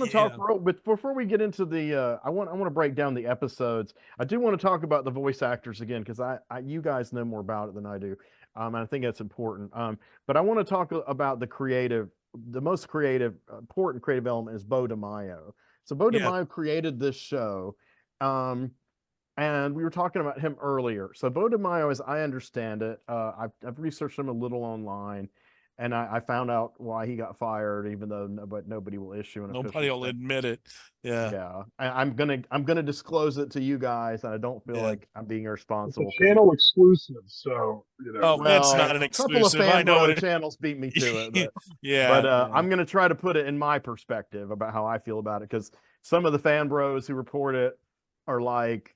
to talk Yeah. but before we get into the I want to break down the episodes. I do want to talk about the voice actors again because you guys know more about it than I do. And I think that's important. But I want to talk about the most creative, important creative element is Bo DiMaio. So Bo Yeah. DiMaio created this show. Um, and we were talking about him earlier. So Bo DiMaio, as I understand it, I've researched him a little online, and I found out why he got fired, even though nobody will issue an official Nobody will statement. admit it. Yeah. Yeah, I'm gonna disclose it to you guys, and I don't feel Yeah. like I'm being It's a irresponsible because channel exclusive, so Oh, it's not well, an a couple of exclusive. I know fanbro what channels beat me to it, it. but Yeah. Yeah. I'm gonna try to put it in my perspective about how I feel about it because some of the fanbros who report it are like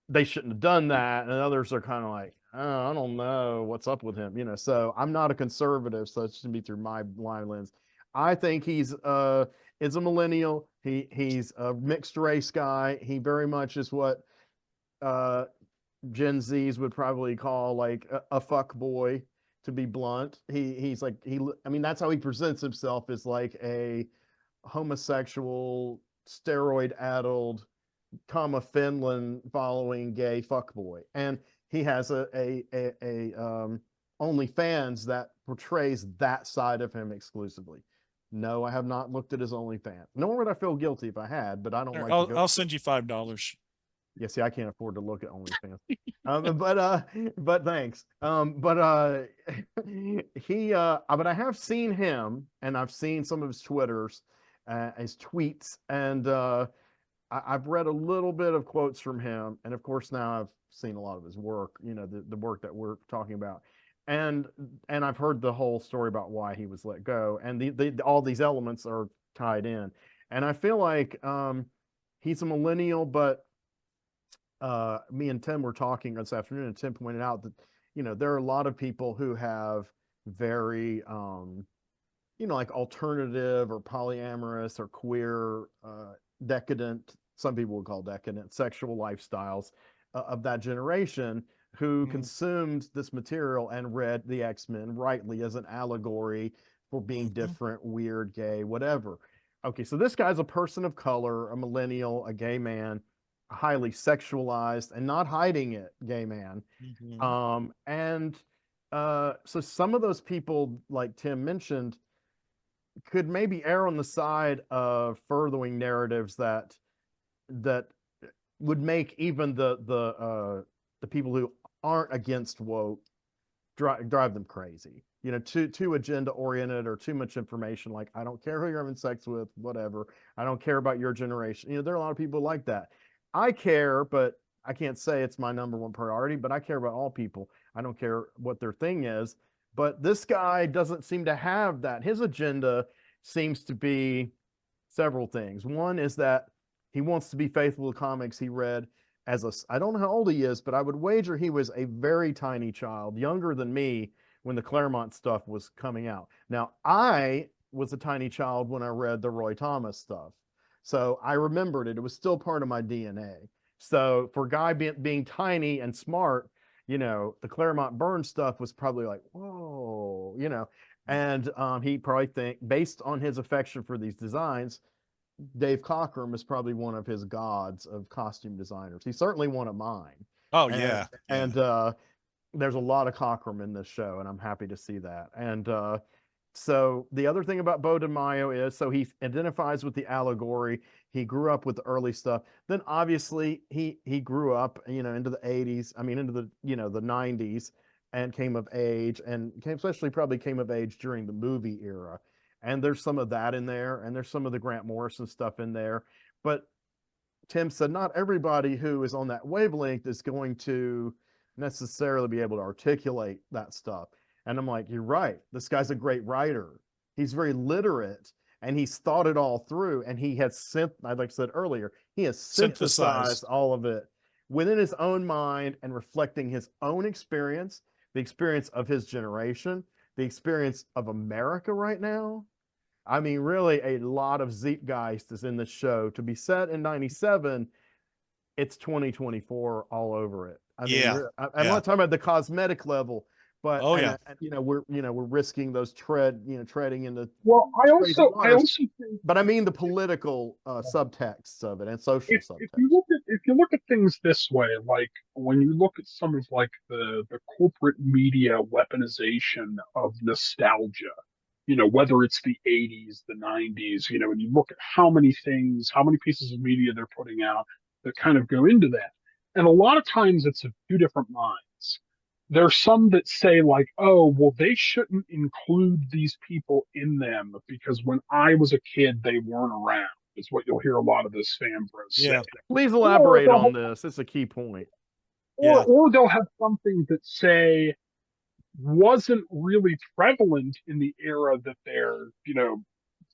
they shouldn't have done that, and others are kind of like, oh, I don't know what's up with him, So I'm not a conservative, so it's gonna be through my line lens. I think is a millennial. He's a mixed race guy. He very much is what uh Gen Zs would probably call like a fuck boy, to be blunt. He's like I mean that's how he presents himself, is like a homosexual, steroid addled, comma Finland following gay fuckboy, and he has a OnlyFans that portrays that side of him exclusively. No, I have not looked at his OnlyFans. Nor would I feel guilty if I had, but I don't Sure, like to I'll go. I'll send you $5. Yeah, see, I can't afford to look at OnlyFans. But thanks. But I have seen him, and I've seen some of his Twitters, his tweets, and I've read a little bit of quotes from him, and of course now I've seen a lot of his work. The work that we're talking about, and I've heard the whole story about why he was let go, and all these elements are tied in, and I feel like he's a millennial, but me and Tim were talking this afternoon, and Tim pointed out that there are a lot of people who have very like alternative or polyamorous or queer, decadent, some people would call decadent sexual lifestyles of that generation who Mm-hmm. consumed this material and read the X-Men rightly as an allegory for being Mm-hmm. different, weird, gay, whatever. Okay, so this guy's a person of color, a millennial, a gay man, a highly sexualized and not hiding it gay man. Mm-hmm. And so some of those people, like Tim mentioned, could maybe err on the side of furthering narratives that would make even the people who aren't against woke drive them crazy. Too agenda oriented or too much information. Like, I don't care who you're having sex with, whatever. I don't care about your generation. There are a lot of people like that. I care, but I can't say it's my number one priority. But I care about all people. I don't care what their thing is. But this guy doesn't seem to have that. His agenda seems to be several things. One is that he wants to be faithful to comics he read I don't know how old he is, but I would wager he was a very tiny child, younger than me, when the Claremont stuff was coming out. Now, I was a tiny child when I read the Roy Thomas stuff. So I remembered it. It was still part of my DNA. So for a guy being tiny and smart, the Claremont Burn stuff was probably like, whoa, and he probably based on his affection for these designs, Dave Cockrum is probably one of his gods of costume designers. He's certainly one of mine. Oh And yeah. Yeah. and there's a lot of Cockrum in this show, and I'm happy to see that. And so the other thing about Bo DiMaio is, so he identifies with the allegory. He grew up with the early stuff. Then obviously he grew up, into the 80s. I mean, into the 90s, and came of age, and especially probably came of age during the movie era. And there's some of that in there, and there's some of the Grant Morrison stuff in there. But Tim said not everybody who is on that wavelength is going to necessarily be able to articulate that stuff. And I'm like, you're right. This guy's a great writer. He's very literate, and he's thought it all through. And he has like I said earlier, he has synthesized Synthesized. all of it within his own mind and reflecting his own experience, the experience of his generation, the experience of America right now. I mean, really, a lot of Zeitgeist is in this show. To be set in '97, it's 2024 all over it. I mean, Yeah. I'm Yeah. not talking about the cosmetic level, but Oh yeah. and, we're risking those treading into Well, crazy I waters. also think, But I mean the political subtexts of it and social if subtext. you look at things this way, like when you look at some of like the corporate media weaponization of nostalgia, whether it's the 80s, the 90s, and you look at how many things, how many pieces of media they're putting out that kind of go into that. And a lot of times it's of two different minds. There's some that say like, oh, well, they shouldn't include these people in them because when I was a kid, they weren't around, is what you'll hear a lot of this fan bros say. Yeah. Please Or elaborate on this. It's a key point. Yeah. or they'll have something that say wasn't really prevalent in the era that they're,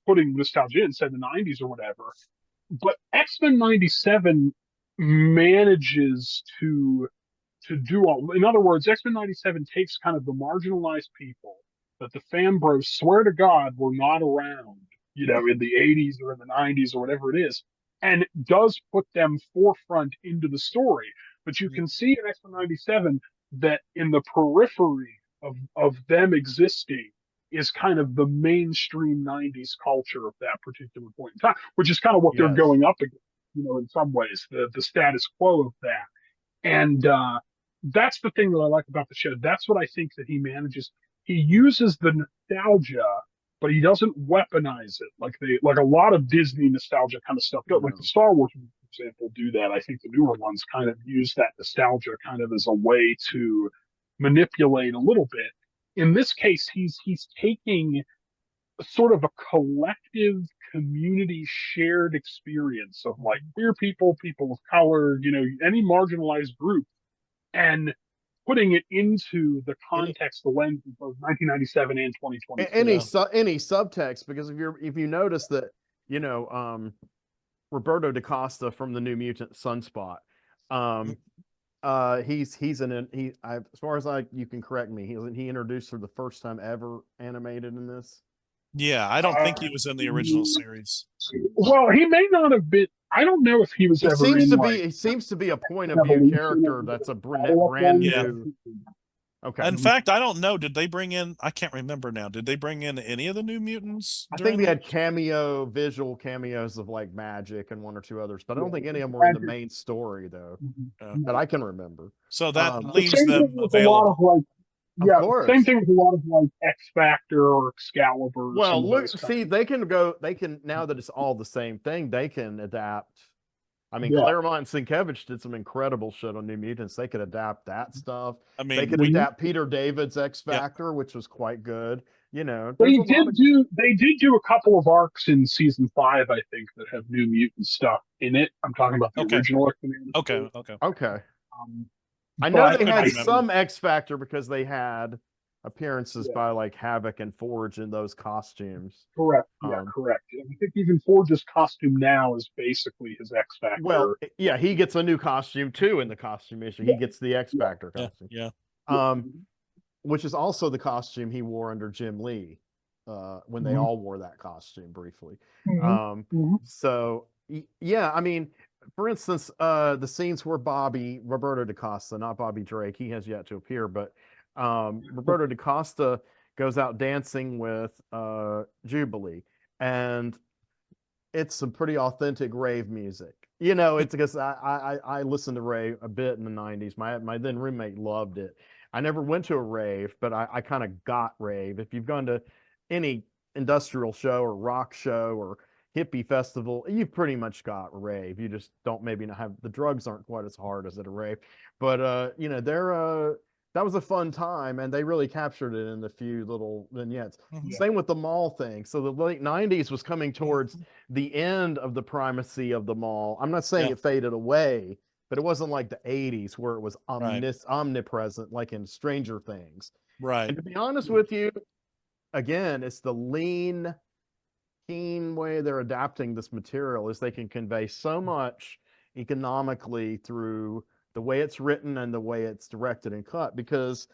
putting nostalgia in, say the 90s or whatever. But X-Men 97 manages to do all. In other words, X-Men 97 takes kind of the marginalized people that the fan bros swear to God were not around, in the 80s or in the 90s or whatever it is, and does put them forefront into the story. But you can see in X-Men 97 that in the periphery of them existing is kind of the mainstream 90s culture of that particular point in time, which is kind of what they're Yes. going up against, in some ways, the status quo of that. And that's the thing that I like about the show. That's what I think that he manages. He uses the nostalgia, but he doesn't weaponize it like a lot of Disney nostalgia kind of stuff. Like the Star Wars, for example, do that. I think the newer ones kind of use that nostalgia kind of as a way to manipulate a little bit. In this case, he's taking sort of a collective community shared experience of like queer people, people of color, any marginalized group, and putting it into the context, the lens of both 1997 and 2024. Any subtext, because if you notice that, Roberto da Costa from the New Mutant Sunspot, as far as you can correct me, he introduced for the first time ever animated in this. Yeah, I don't think he was in the original series. Well, he may not have been. I don't know if he was ever in. He seems to be a point of view character that's a brand new. Okay. In fact, I don't know. Did they bring in? I can't remember now. Did they bring in any of the New Mutants? I think they had visual cameos of like Magic and one or two others, but I don't think any of them were in the main story though, that I can remember. So that The leaves same them thing with a lot of available. like, same thing with a lot of like X Factor or Excalibur. Or Well, some of look, those see, they can now that it's all the same thing, they can adapt. I mean, Yeah. Claremont and Sienkiewicz did some incredible shit on New Mutants. They could adapt that stuff. I mean, they could adapt Peter David's X Factor, which was quite good. They did do a couple of arcs in season 5, I think, that have New Mutant stuff in it. I'm talking about the original X-Men. Okay. I but know they had some X Factor because they had appearances by like Havoc and Forge in those costumes. Correct. Yeah, correct. I think even Forge's costume now is basically his X Factor. Well, yeah, he gets a new costume too in the costume issue. He gets the X Factor costume. Which is also the costume he wore under Jim Lee when they all wore that costume briefly. So yeah, I mean, for instance, the scenes where Roberto da Costa, not Bobby Drake, he has yet to appear, but Roberto da Costa goes out dancing with Jubilee, and it's some pretty authentic rave music. It's because I listened to rave a bit in the 90s. My then roommate loved it. I never went to a rave, but I kind of got rave. If you've gone to any industrial show or rock show or hippie festival, you've pretty much got rave. You just don't maybe not have the drugs aren't quite as hard as at a rave, but that was a fun time, and they really captured it in the few little vignettes. Same with the mall thing. So the late 90s was coming towards the end of the primacy of the mall. I'm not saying it faded away, but it wasn't like the 80s where it was omnipresent, like in Stranger Things. Right. And to be honest with you, again, it's the lean, keen way they're adapting this material is they can convey so much economically through the way it's written and the way it's directed and cut, because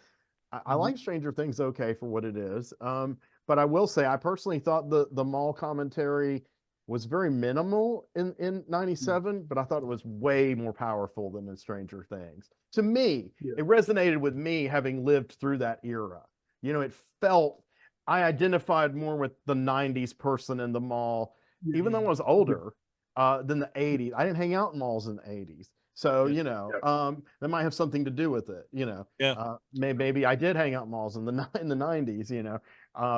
I like Stranger Things okay for what it is. But I will say, I personally thought the mall commentary was very minimal in 97, but I thought it was way more powerful than in Stranger Things. To me, Yeah. it resonated with me having lived through that era. It felt I identified more with the 90s person in the mall, even though I was older than the 80s. I didn't hang out in malls in the 80s. So, that might have something to do with it, Yeah. Maybe I did hang out in malls in the 90s,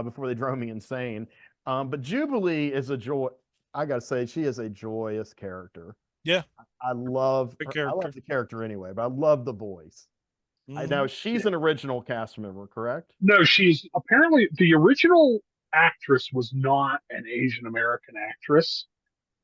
before they drove me insane. But Jubilee is a joy. I gotta say, she is a joyous character. Yeah. I love Good her. I character. love the character anyway, but I love the voice. I know Mhm. she's an original cast member, correct? No, she's apparently the original actress was not an Asian American actress,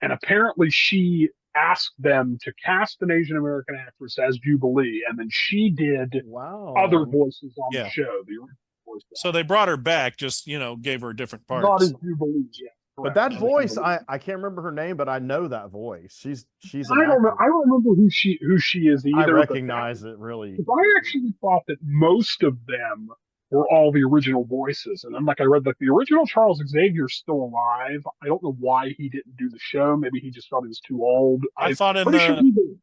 and apparently she asked them to cast an Asian American actress as Jubilee, and then she did other Wow. voices on the Yeah. show. The original voice So they brought her back, just gave her different not parts. as Jubilee, yeah. But Correct. that not as voice, Jubilee. I can't remember her name, but I know that voice. She's an I don't know. actor. I don't remember who she is I either. recognize it really. But I actually thought that most of them were all the original voices, and then I read that the original Charles Xavier's still alive. I don't know why he didn't do the show. Maybe he just thought he was too old. I thought in Pretty sure the he did.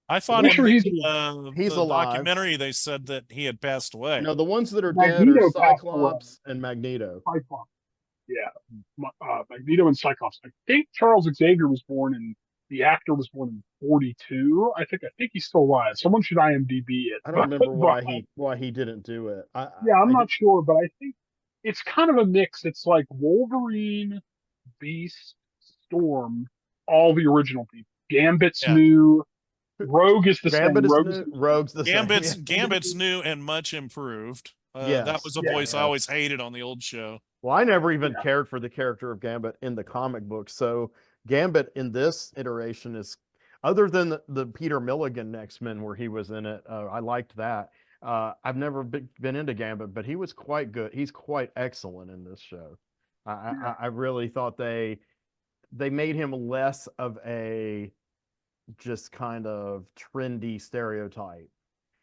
I thought Pretty in sure he's He's the alive. documentary they said that he had passed away. No, the ones that are dead are Magneto passed away. Cyclops and Magneto. Cyclops. Yeah, Magneto and Cyclops. I think Charles Xavier was born in. The actor was born in 42. I think he's still alive. Someone should IMDb it. I don't remember but, why he didn't do it. yeah, I'm I not sure, but I think it's kind of a mix. It's like Wolverine, Beast, Storm, all the original people. Gambit's Yeah. new. Rogue is the Gambit same. is Rogue new. is the Rogue's the Gambit's same. Gambit's new and much improved. That Yes, was a yeah, voice I yes. always hated on the old show. Well, I never even Yeah. cared for the character of Gambit in the comic book. So Gambit in this iteration is, other than the Peter Milligan X-Men where he was in it, I liked that. I've never been into Gambit, but he was quite good. He's quite excellent in this show. I really thought they made him less of a just kind of trendy stereotype.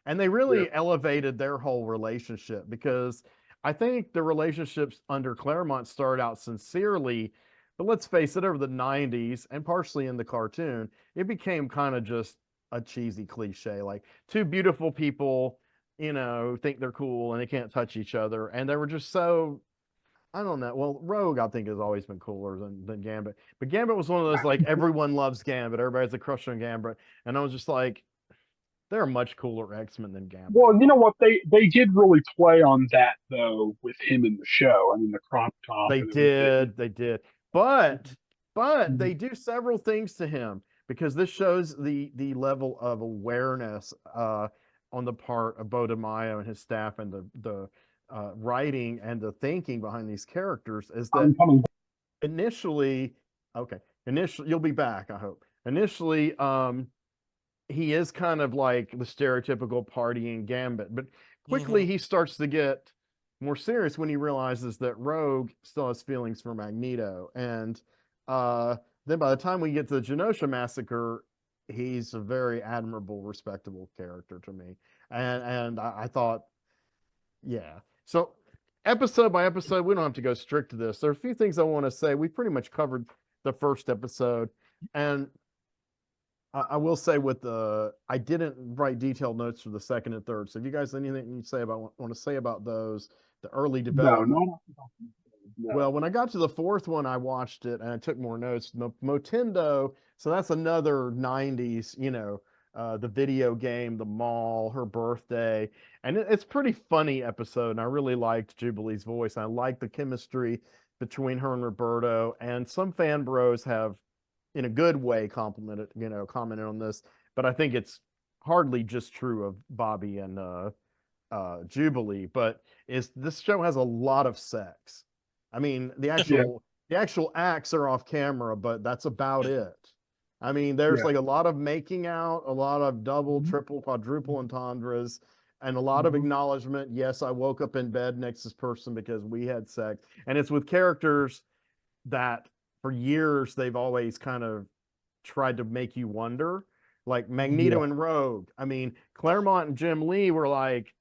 And they really elevated their whole relationship, because I think the relationships under Claremont started out sincerely, but let's face it, over the 90s and partially in the cartoon, it became kind of just a cheesy cliche. Like two beautiful people, think they're cool and they can't touch each other. And they were just so, I don't know. Well, Rogue, I think, has always been cooler than Gambit. But Gambit was one of those, like, everyone loves Gambit. Everybody has a crush on Gambit. And I was just like, they're much cooler X-Men than Gambit. Well, you know what? They did really play on that though with him in the show. I mean, the crop top. They and everything. did. But they do several things to him, because this shows the level of awareness on the part of Bo DeMaio and his staff, and the writing and the thinking behind these characters is that initially, you'll be back, I hope. Initially, he is kind of like the stereotypical partying Gambit, but quickly he starts to get more serious when he realizes that Rogue still has feelings for Magneto. And then by the time we get to the Genosha Massacre, he's a very admirable, respectable character to me. And I thought, yeah. So episode by episode, we don't have to go strict to this. There are a few things I want to say. We pretty much covered the first episode, and I will say I didn't write detailed notes for the second and third. So if you guys anything you say want to say about those, the early development. No. Well, when I got to the fourth one, I watched it and I took more notes. Motendo, so that's another 90s, the video game, the mall, her birthday. And it's pretty funny episode. And I really liked Jubilee's voice. I liked the chemistry between her and Roberto. And some fan bros have, in a good way, commented on this. But I think it's hardly just true of Bobby and Jubilee. But this show has a lot of sex. I mean, the actual acts are off camera, but that's about it. I mean, there's like a lot of making out, a lot of double, triple, quadruple entendres, and a lot of acknowledgement. Yes, I woke up in bed next to this person because we had sex. And it's with characters that for years they've always kind of tried to make you wonder, like Magneto and Rogue. I mean, Claremont and Jim Lee were like,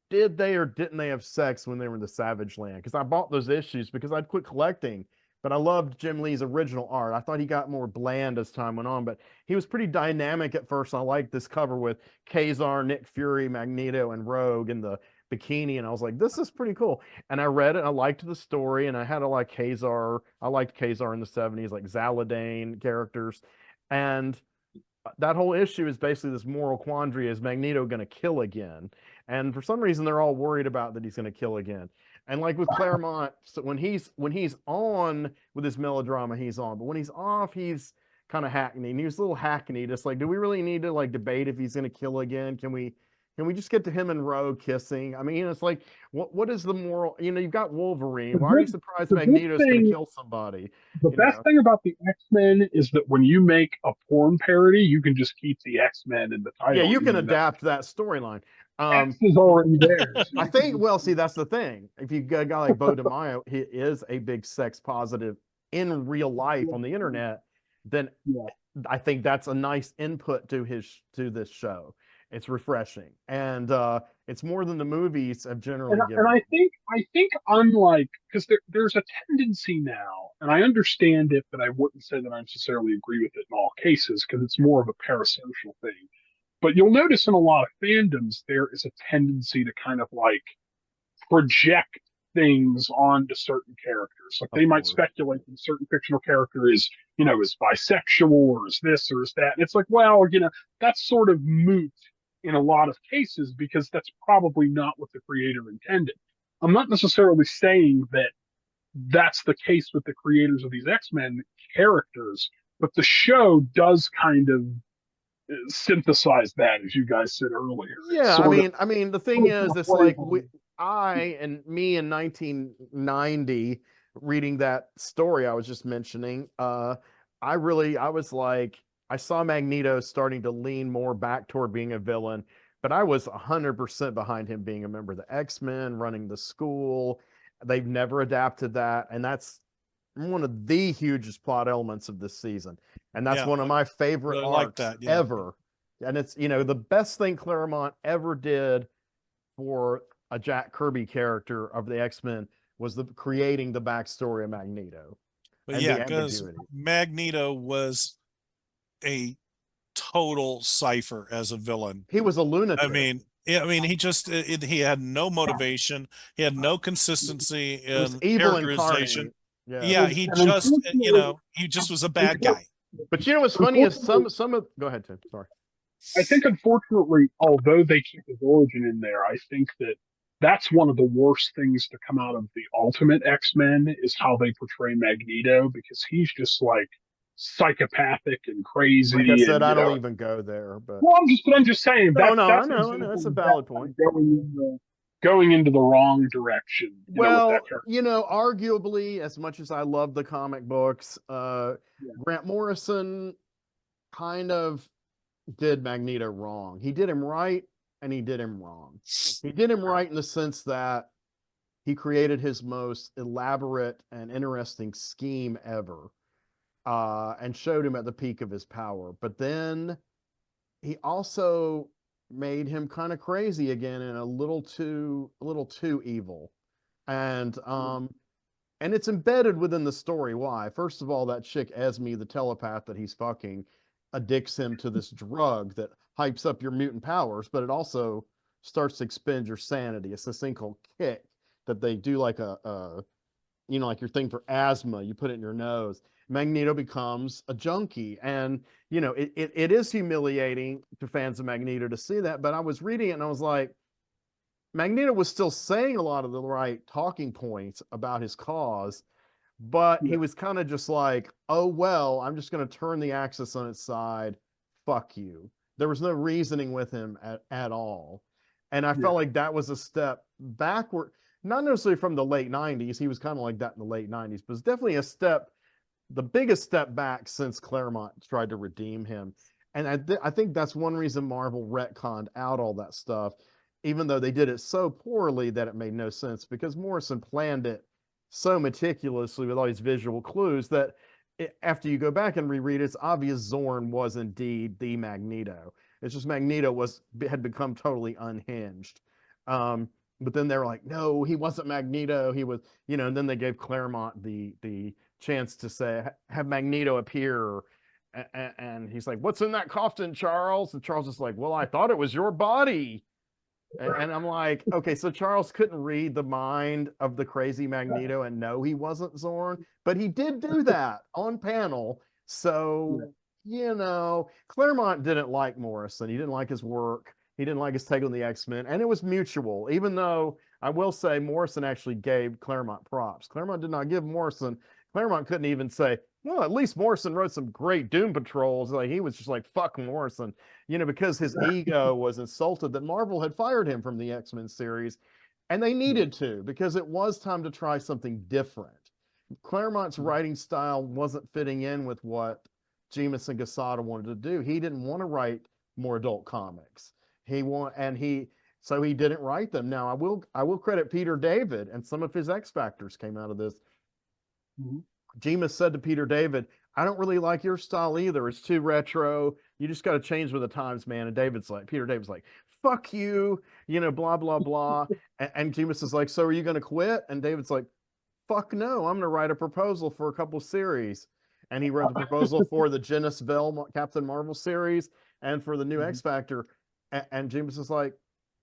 did they or didn't they have sex when they were in the Savage Land? Because I bought those issues because I'd quit collecting but I loved Jim Lee's original art. I thought he got more bland as time went on, but he was pretty dynamic at first. I liked this cover with Kazar, Nick Fury, Magneto, and Rogue in the bikini, and I was like, this is pretty cool. And I read it, I liked the story, and I had to like Kazar. I liked Kazar in the 70s, like Zaladane characters. And that whole issue is basically this moral quandary: is Magneto going to kill again? And for some reason they're all worried about that he's going to kill again. And like with Claremont, so when he's on with his melodrama, he's on, but when he's off, he's kind of hackneyed. He was a little hackneyed. It's like, do we really need to like debate if he's going to kill again? Can we just get to him and Rogue kissing? I mean, it's like, what is the moral? You've got Wolverine. Why are you surprised Magneto's going to kill somebody? The best thing about the X-Men is that when you make a porn parody, you can just keep the X-Men in the title. Yeah, you can adapt that storyline. X is already there. So I think, well, see, that's the thing. If you got a guy like Bo DeMaio, he is a big sex positive in real life on the internet, then I think that's a nice input to this show. It's refreshing, and it's more than the movies have generally given. And I think unlike, because there's a tendency now, and I understand it, but I wouldn't say that I necessarily agree with it in all cases, because it's more of a parasocial thing. But you'll notice in a lot of fandoms there is a tendency to kind of like project things onto certain characters. Like they might speculate that a certain fictional character is bisexual or is this or is that. And it's like, well, that's sort of moot in a lot of cases because that's probably not what the creator intended. I'm not necessarily saying that that's the case with the creators of these X-Men characters, but the show does kind of synthesize that, as you guys said earlier. Yeah, I mean, the thing is, it's like me in 1990 reading that story I was just mentioning. I was like, I saw Magneto starting to lean more back toward being a villain, but I was 100% behind him being a member of the X-Men, running the school. They've never adapted that, and that's one of the hugest plot elements of this season. And that's one of my favorite arcs ever. And it's, the best thing Claremont ever did for a Jack Kirby character of the X-Men was creating the backstory of Magneto. But because Magneto was a total cipher as a villain. He was a lunatic. He had no motivation. He had no consistency in characterization. He just was a bad guy. But what's funny is some of. Go ahead, Tim. Sorry. I think, unfortunately, although they keep his origin in there, I think that that's one of the worst things to come out of the Ultimate X-Men is how they portray Magneto, because he's just like psychopathic and crazy. Like I said, I don't even go there. But I'm just saying. I know that's a valid point. Going into the wrong direction. Arguably, as much as I love the comic books, Grant Morrison kind of did Magneto wrong. He did him right, and he did him wrong. He did him right in the sense that he created his most elaborate and interesting scheme ever, and showed him at the peak of his power. But then he also made him kind of crazy again and a little too evil. And it's embedded within the story. Why? First of all, that chick Esme, the telepath that he's fucking, addicts him to this drug that hypes up your mutant powers, but it also starts to expend your sanity. It's this thing called kick that they do like like your thing for asthma. You put it in your nose. Magneto becomes a junkie, and it is humiliating to fans of Magneto to see that. But I was reading it and I was like, Magneto was still saying a lot of the right talking points about his cause, but he was kind of just like, oh well, I'm just going to turn the axis on its side. Fuck you. There was no reasoning with him at all, and I felt like that was a step backward. Not necessarily from the late 90s. He was kind of like that in the late 90s, but it's definitely the biggest step back since Claremont tried to redeem him. And I think that's one reason Marvel retconned out all that stuff, even though they did it so poorly that it made no sense, because Morrison planned it so meticulously with all these visual clues that after you go back and reread it, it's obvious Zorn was indeed the Magneto. It's just Magneto had become totally unhinged. But then they were like, no, he wasn't Magneto. He was, and then they gave Claremont the chance to say, have Magneto appear, and he's like, "What's in that coffin, Charles?" And Charles is like, "Well, I thought it was your body." And I'm like, okay, so Charles couldn't read the mind of the crazy Magneto and know he wasn't Zorn, but he did do that on panel. So, Claremont didn't like Morrison. He didn't like his work. He didn't like his take on the X-Men, and it was mutual, even though I will say Morrison actually gave Claremont props. Claremont did not give Morrison. Claremont couldn't even say, well, at least Morrison wrote some great Doom Patrols. Like, he was just like, fuck Morrison, because his ego was insulted that Marvel had fired him from the X-Men series. And they needed to, because it was time to try something different. Claremont's writing style wasn't fitting in with what Jemas and Quesada wanted to do. He didn't want to write more adult comics. So he didn't write them. Now I will credit Peter David, and some of his X Factors came out of this. Mm-hmm. Jemas said to Peter David, "I don't really like your style either. It's too retro. You just got to change with the times, man." And Peter David's like, "Fuck you," blah, blah, blah. and Jemas is like, "So are you going to quit?" And David's like, "Fuck no, I'm going to write a proposal for a couple series." And he wrote the proposal for the Genis Vell Captain Marvel series and for the new X Factor. And Jemas is like,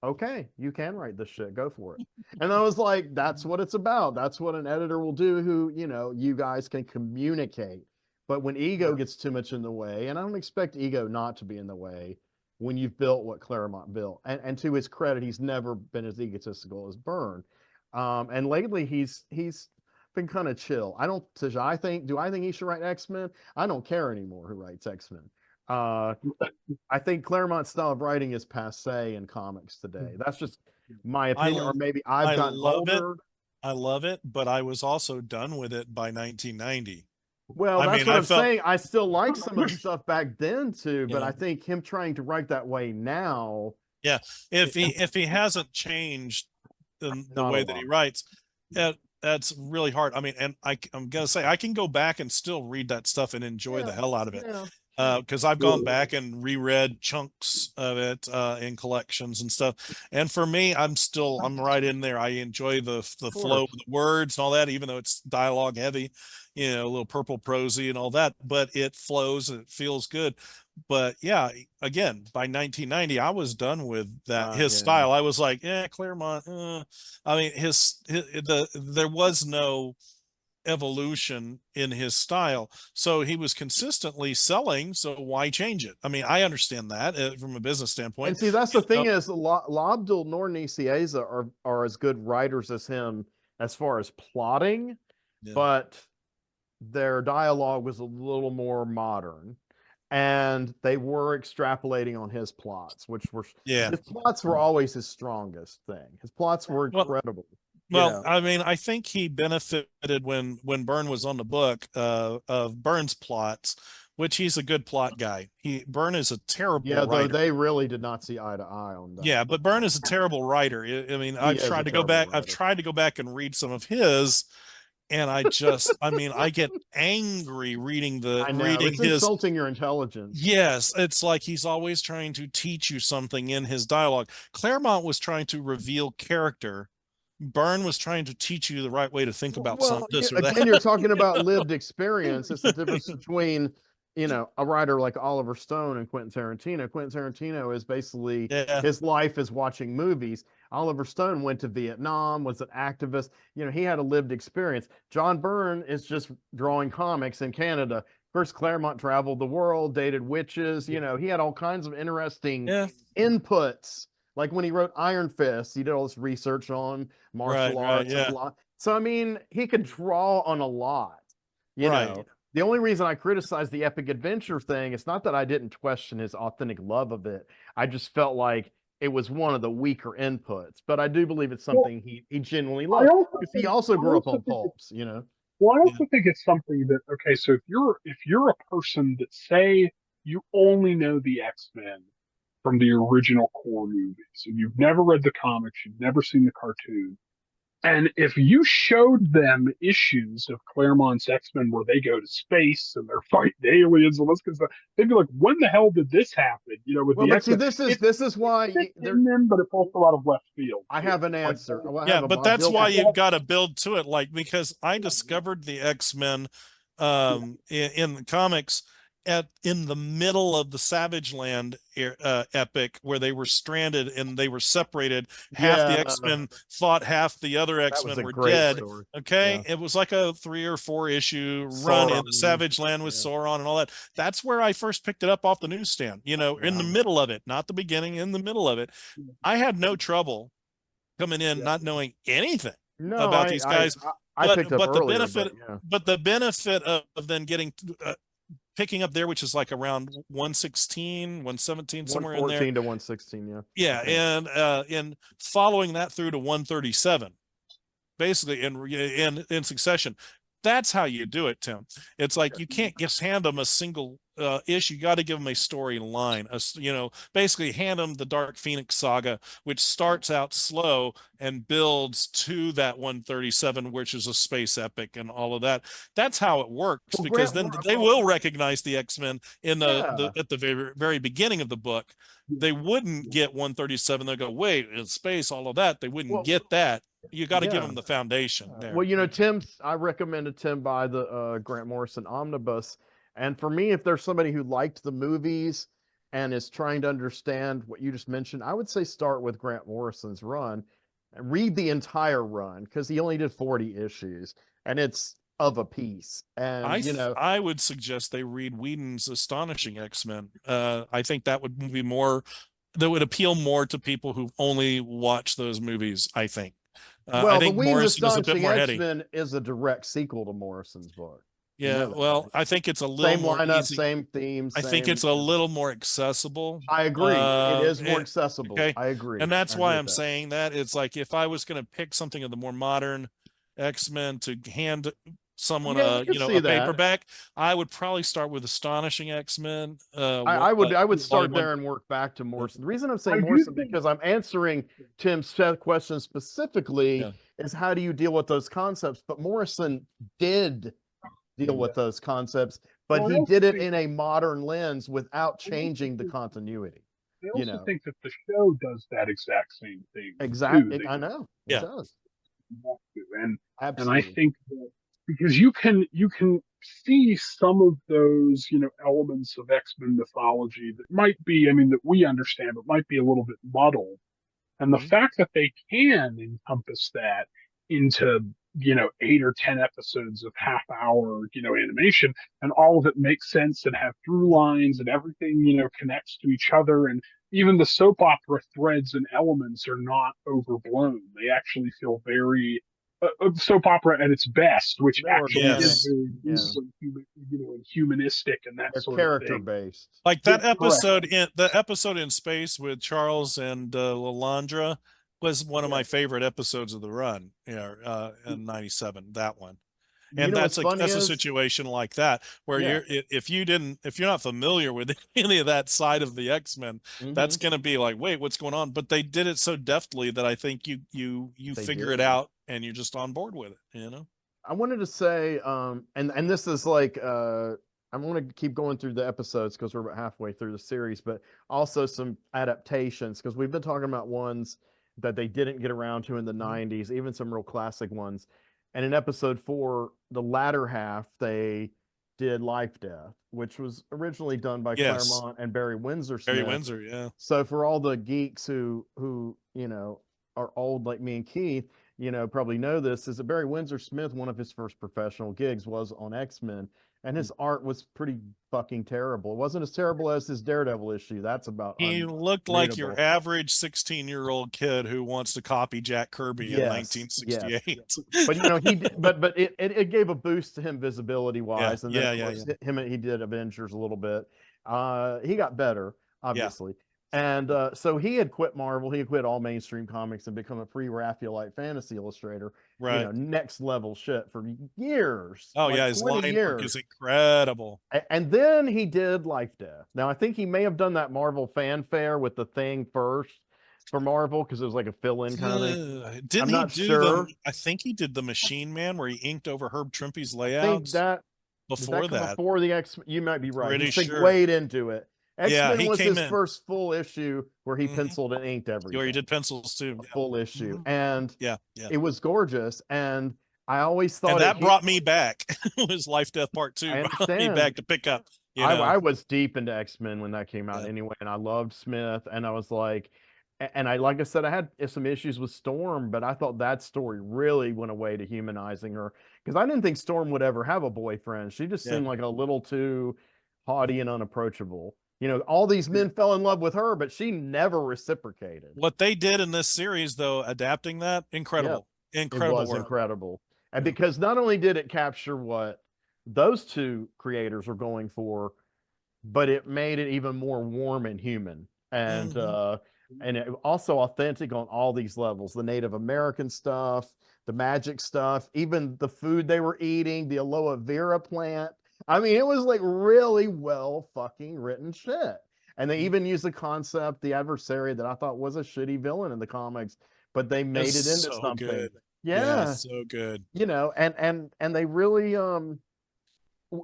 "Okay, you can write this shit. Go for it." And I was like, that's what it's about. That's what an editor will do who, you guys can communicate. But when ego gets too much in the way, and I don't expect ego not to be in the way when you've built what Claremont built. And to his credit, he's never been as egotistical as Byrne. And lately he's been kind of chill. Do I think he should write X-Men? I don't care anymore who writes X-Men. I think Claremont's style of writing is passe in comics today. That's just my opinion, or maybe I've gotten older. I love it, but I was also done with it by 1990. Well, that's what I'm saying. I still like some of the stuff back then too, but I think him trying to write that way now. Yeah, if he hasn't changed the way that he writes, that's really hard. I mean, and I'm gonna say I can go back and still read that stuff and enjoy the hell out of it. Because I've gone back and reread chunks of it in collections and stuff. And for me, I'm right in there. I enjoy the flow of the words and all that, even though it's dialogue heavy, a little purple prosy and all that, but it flows and it feels good. But yeah, again, by 1990, I was done with that. His style, I was like, Claremont. I mean, there was no evolution in his style, so he was consistently selling, so why change it? I mean, I understand that from a business standpoint. And see, that's the thing is Lobdell nor Nicieza are as good writers as him as far as plotting, but their dialogue was a little more modern, and they were extrapolating on his plots, which were his plots were always his strongest thing. His plots were incredible. Well, I mean, I think he benefited when Byrne was on the book of Byrne's plots, which he's a good plot guy. Byrne is a terrible writer. Though they really did not see eye to eye on that. Yeah, but Byrne is a terrible writer. I mean, I've tried to go back and read some of his, and I get angry reading it's his insulting your intelligence. Yes, it's like he's always trying to teach you something in his dialogue. Claremont was trying to reveal character. Byrne was trying to teach you the right way to think about this or that. Again, you're talking about lived experience. It's the difference between, a writer like Oliver Stone and Quentin Tarantino. Quentin Tarantino is basically his life is watching movies. Oliver Stone went to Vietnam, was an activist. He had a lived experience. John Byrne is just drawing comics in Canada. First, Claremont traveled the world, dated witches. He had all kinds of interesting inputs. Like when he wrote Iron Fist, he did all this research on martial arts. So, I mean, he could draw on a lot, you know. The only reason I criticize the epic adventure thing, it's not that I didn't question his authentic love of it. I just felt like it was one of the weaker inputs. But I do believe it's something he genuinely loved. Because he also grew up on pulps, Well, I also think it's something that, okay, so if you're a person that, say, you only know the X-Men from the original core movies, and you've never read the comics, you've never seen the cartoon, And if you showed them issues of Claremont's X-Men where they go to space and they're fighting aliens and this kind of stuff, they'd be like, "When the hell did this happen?" You know, with Well, the but see, X-Men, this is why in them, but it's also out of left field I too. have an Like, answer. Well, I Yeah, have a but that's why yeah, you've got to build to it. Like, because I discovered the X-Men in the comics in the middle of the Savage Land epic, where they were stranded and they were separated. Half the yeah, X-Men fought, half the other that was X-Men a were great dead. story. Okay, Yeah. it was like a 3 or 4 issue run in the Sauron. Savage Land with Yeah. Sauron and all that. That's where I first picked it up off the newsstand, you know, in the Wow. middle of it, not the beginning, in the middle of it. I had no trouble coming in yeah, not knowing anything No, about these guys, I picked up but the earlier, benefit but yeah. but the benefit of then getting picking up there, which is like around 116 117, somewhere in there. 114 to 116, yeah. Yeah, and following that through to 137, basically in succession. That's how you do it, Tim. It's like you can't just hand them a single issue. You got to give them a storyline. You know, basically hand them the Dark Phoenix saga, which starts out slow and builds to that 137, which is a space epic and all of that. That's how it works, Well, because then they will recognize the X-Men in yeah. at the very beginning of the book. They wouldn't get 137. They'll go, wait, in space, all of that. They wouldn't get that. You got to give Yeah. them the foundation there. Well, you know, I recommended Tim buy the Grant Morrison omnibus. And for me, if there's somebody who liked the movies and is trying to understand what you just mentioned, I would say start with Grant Morrison's run and read the entire run, because he only did 40 issues and it's of a piece. And you know, I would suggest they read Whedon's Astonishing X-Men. I think that would be more, that would appeal more to people who only watch those movies, I think. I well, the think Whedon's Morrison is a bit Astonishing more heady. X-Men is a direct sequel to Morrison's book. You Yeah, know that, well, right? I think it's a little Same more lineup, easy. same themes, I think same. it's a little more accessible. I agree. It is more accessible. Okay. I agree. And that's I why agree I'm with that. saying that. It's like, if I was going to pick something of the more modern X-Men to hand someone Yeah, I could see a that. paperback, I would probably start with Astonishing X-Men. I would start volume there and work back to Morrison. The reason I'm I saying do Morrison, think, because I'm answering Tim's question specifically, Yeah. is how do you deal with those concepts? But Morrison did deal with those concepts, but well, I he also did it think, in a modern lens without I also changing the think, continuity. I You also know, think that the show does that exact same thing too. exactly. I know it Yeah. does. And I absolutely. think that because you can see some of those, you know, elements of X-Men mythology that might be, I mean, that we understand, but might be a little bit muddled. And the Mhm. fact that they can encompass that into, you know, 8 or 10 episodes of half-hour, you know, animation, and all of it makes sense and have through lines and everything, you know, connects to each other, and even the soap opera threads and elements are not overblown. They actually feel very soap opera at its best, which More actually is Yes. very Yeah. human, you know, and humanistic and that They're sort of character thing. based. Like Yeah, that correct. episode in space with Charles and Lalandra was one of Yeah. my favorite episodes of the run, you know, in 97, that one. You And know what's funny that's a is, situation like that where yeah. if you're not familiar with any of that side of the X-Men, that's Mhm. going to be like, wait, what's going on? But they did it so deftly that I think you They figure it did. out and you're just on board with it, you know? I wanted to say, and this is like, I'm going to keep going through the episodes because we're about halfway through the series, but also some adaptations, because we've been talking about ones that they didn't get around to in the 90s, even some real classic ones. And in episode 4, the latter half, they did Life Death, which was originally done by Yes. Claremont and Barry Windsor Barry Smith. Windsor, yeah. So for all the geeks who you know are old like me and Keith, you know, probably know this, is that Barry Windsor Smith, one of his first professional gigs was on X-Men, and his art was pretty fucking terrible. It wasn't as terrible as his Daredevil issue. That's about He looked like your unreadable. average 16-year-old kid who wants to copy Jack Kirby in Yes, 1968. but you know, but it gave a boost to him visibility wise, and then Yeah, of yeah, course yeah. he did Avengers a little bit. He got better, Yeah. obviously. And so he had quit Marvel, he had quit all mainstream comics and become a pre-Raphaelite fantasy illustrator, you Right. know, next level shit for years, Oh like yeah, his 20 line work is years. incredible. And then he did Life Death. Now I think he may have done that Marvel fanfare with the Thing first, for Marvel because it was like a fill-in kind of thing. Didn't I'm he not do sure. I think he did the Machine Man where he inked over Herb Trimpe's I think layouts that did before that come that. before the X? You might be right. He Pretty sure. segued into it. Yeah, X-Men he was came his in. first full issue where he Mhm. penciled and inked Or he everything. did pencils too. A full issue, Mhm. and Yeah. it was gorgeous. And I always thought And that it. brought me back. Was Life Death Part 2 I brought me understand. back to pick up. I was deep into X-Men when that came out Yeah. anyway, and I loved Smith, and I was like, and I like I said, I had some issues with Storm, but I thought that story really went away to humanizing her because I didn't think Storm would ever have a boyfriend. She just Yeah. seemed like a little too haughty and unapproachable. You know, all these men fell in love with her, but she never reciprocated. What they did in this series, though, adapting that, incredible. Incredible It was work. incredible. And Yeah. because not only did it capture what those two creators were going for, but it made it even more warm and human. And and it also authentic on all these levels. The Native American stuff, the magic stuff, even the food they were eating, the aloe vera plant. I mean, it was like really well fucking written shit. And they even used the concept, the adversary that I thought was a shitty villain in the comics, but they made it into so something. good. Yeah, so good. you know, and they really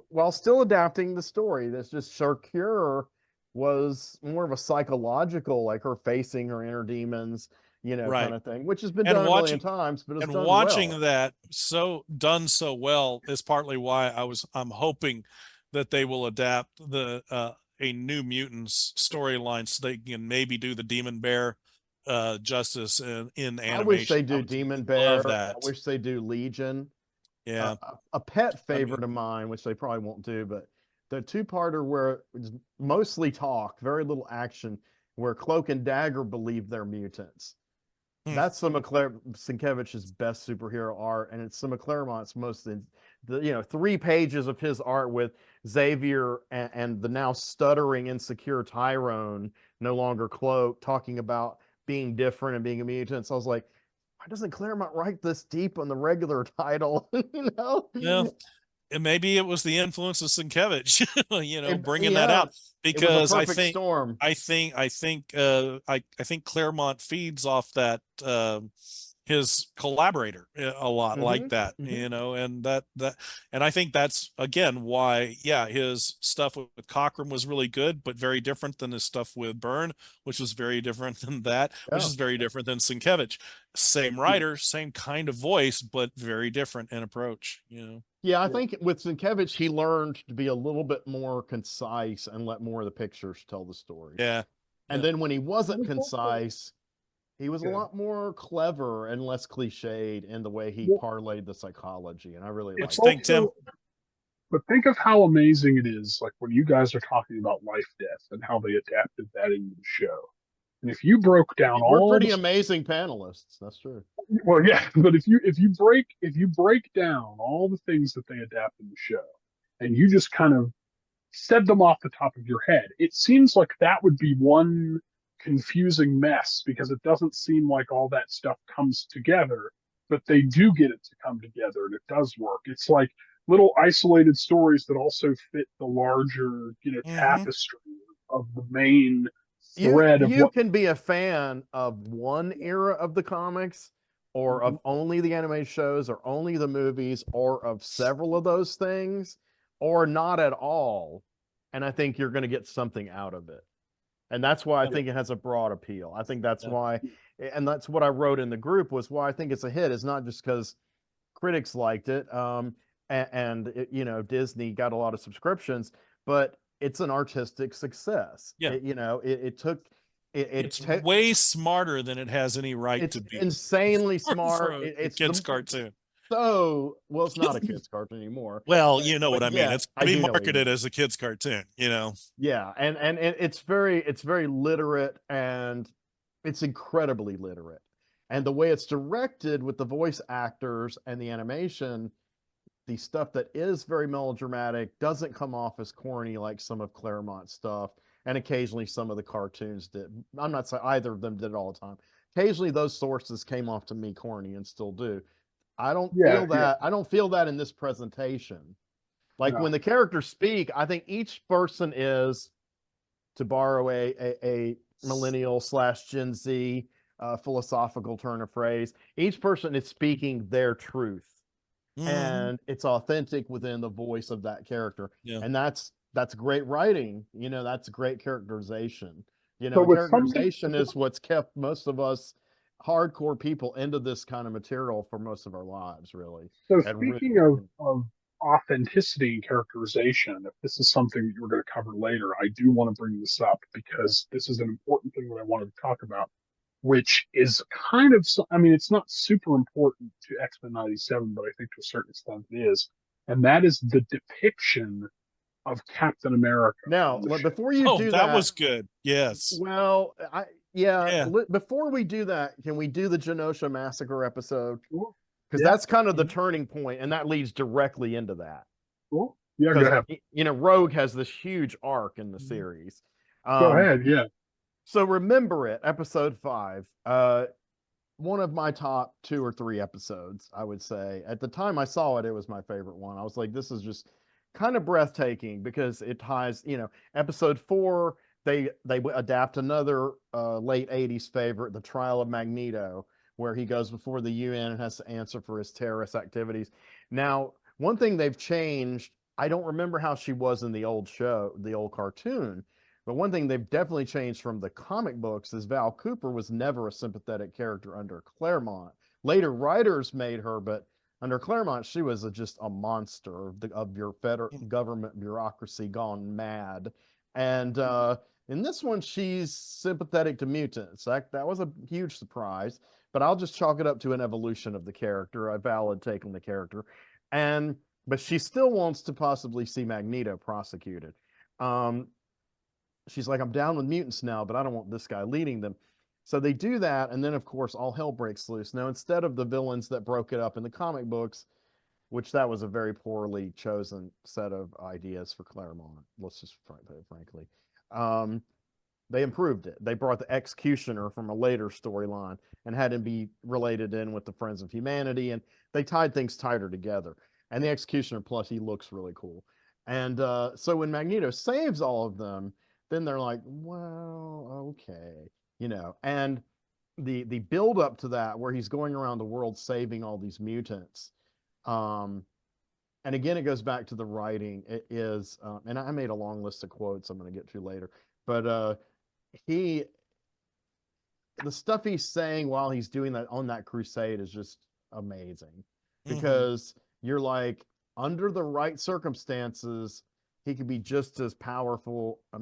while still adapting the story, that's just Shakir was more of a psychological, like her facing her inner demons, you know, Right. kind of thing, which has been And done a million times, but it's and done watching well. that done so well is partly why I'm hoping that they will adapt the a New Mutants storyline so they can maybe do the Demon Bear justice in animation. I wish they do would Demon love Bear. that. I wish they do Legion. Yeah. A pet favorite of mine, which they probably won't do, but the two-parter where it's mostly talk, very little action, where Cloak and Dagger believe they're mutants. That's some of Sienkiewicz's best superhero art, and it's some of Claremont's most, you know, 3 pages of his art with Xavier and the now stuttering, insecure Tyrone, no longer Cloak, talking about being different and being a mutant. So I was like, why doesn't Claremont write this deep on the regular title? You know? Yeah. And maybe it was the influence of Sienkiewicz, you know, bringing that Yeah, out it was a because perfect storm. I think Claremont feeds off that his collaborator a lot like that, you know, and and I think that's again why, yeah, his stuff with Cockrum was really good, but very different than his stuff with Byrne, which was very different than that, which is very different than Sienkiewicz. Same writer, same kind of voice, but very different in approach, you know. Yeah, I think with Sienkiewicz, he learned to be a little bit more concise and let more of the pictures tell the story. Yeah. And then when he wasn't concise, he was a lot more clever and less cliched in the way he parlayed the psychology. And I really like it. Tim? But think of how amazing it is, like when you guys are talking about Life Death and how they adapted that into the show. And if you broke down we're pretty amazing panelists. That's true. Well, yeah, but if you break down all the things that they adapt in the show, and you just kind of said them off the top of your head, it seems like that would be one confusing mess because it doesn't seem like all that stuff comes together, but they do get it to come together and it does work. It's like little isolated stories that also fit the larger, you know, tapestry of the main thread of you can be a fan of one era of the comics or of only the animated shows or only the movies or of several of those things or not at all. And I think you're going to get something out of it. And that's why I think it has a broad appeal. I think that's why, and that's what I wrote in the group was why I think it's a hit. It's not just because critics liked it and it, you know, Disney got a lot of subscriptions, but it's an artistic success. Yeah. It's way smarter than it has any right to be. Insanely smart. It's a kid's cartoon. So, well, it's not a kid's cartoon anymore. Well, you know what I mean. Yeah, it's to be marketed as a kid's cartoon, you know. Yeah, and it's very literate and it's incredibly literate. And the way it's directed with the voice actors and the animation, the stuff that is very melodramatic doesn't come off as corny like some of Claremont's stuff, and occasionally some of the cartoons did. I'm not saying either of them did it all the time. Occasionally those sources came off to me corny and still do. I don't feel that. I don't feel that in this presentation. Like when the characters speak, I think each person is, to borrow a millennial / Gen Z philosophical turn of phrase. Each person is speaking their truth, and it's authentic within the voice of that character. Yeah. And that's great writing. That's great characterization. So with Characterization is what's kept most of us hardcore people into this kind of material for most of our lives, really. So And speaking of authenticity and characterization, if this is something that you're going to cover later, I do want to bring this up because this is an important thing that I wanted to talk about, which is kind of, I mean, it's not super important to X-Men 97, but I think to a certain extent it is. And that is the depiction of Captain America. Now, before you do that, that was good. Yes. Well, before we do that, can we do the Genosha Massacre episode? Cool. Because that's kind of the turning point, and that leads directly into that. Cool. Yeah, go ahead. Rogue has this huge arc in the series. Go ahead, yeah. So remember it, episode 5. One of my top 2 or 3 episodes, I would say. At the time I saw it, it was my favorite one. I was like, this is just kind of breathtaking because it ties, episode 4, they adapt another late 80s favorite, The Trial of Magneto, where he goes before the UN and has to answer for his terrorist activities. Now, one thing they've changed, I don't remember how she was in the old show, the old cartoon, but one thing they've definitely changed from the comic books is Val Cooper was never a sympathetic character under Claremont. Later writers made her, but under Claremont, she was just a monster of your federal government bureaucracy gone mad. And in this one, she's sympathetic to mutants. That was a huge surprise, but I'll just chalk it up to an evolution of the character, a valid take on the character. But she still wants to possibly see Magneto prosecuted. She's like, I'm down with mutants now, but I don't want this guy leading them. So they do that, and then, of course, all hell breaks loose. Now, instead of the villains that broke it up in the comic books, which that was a very poorly chosen set of ideas for Claremont, let's just put it frankly, they improved it. They brought the Executioner from a later storyline and had him be related in with the Friends of Humanity, and they tied things tighter together. And the Executioner, plus, he looks really cool. And so when Magneto saves all of them, then they're like, well, okay. And the build up to that, where he's going around the world saving all these mutants, and again, it goes back to the writing. It is, and I made a long list of quotes I'm going to get to later, but the stuff he's saying while he's doing that on that crusade is just amazing, because you're like, under the right circumstances, he could be just as powerful a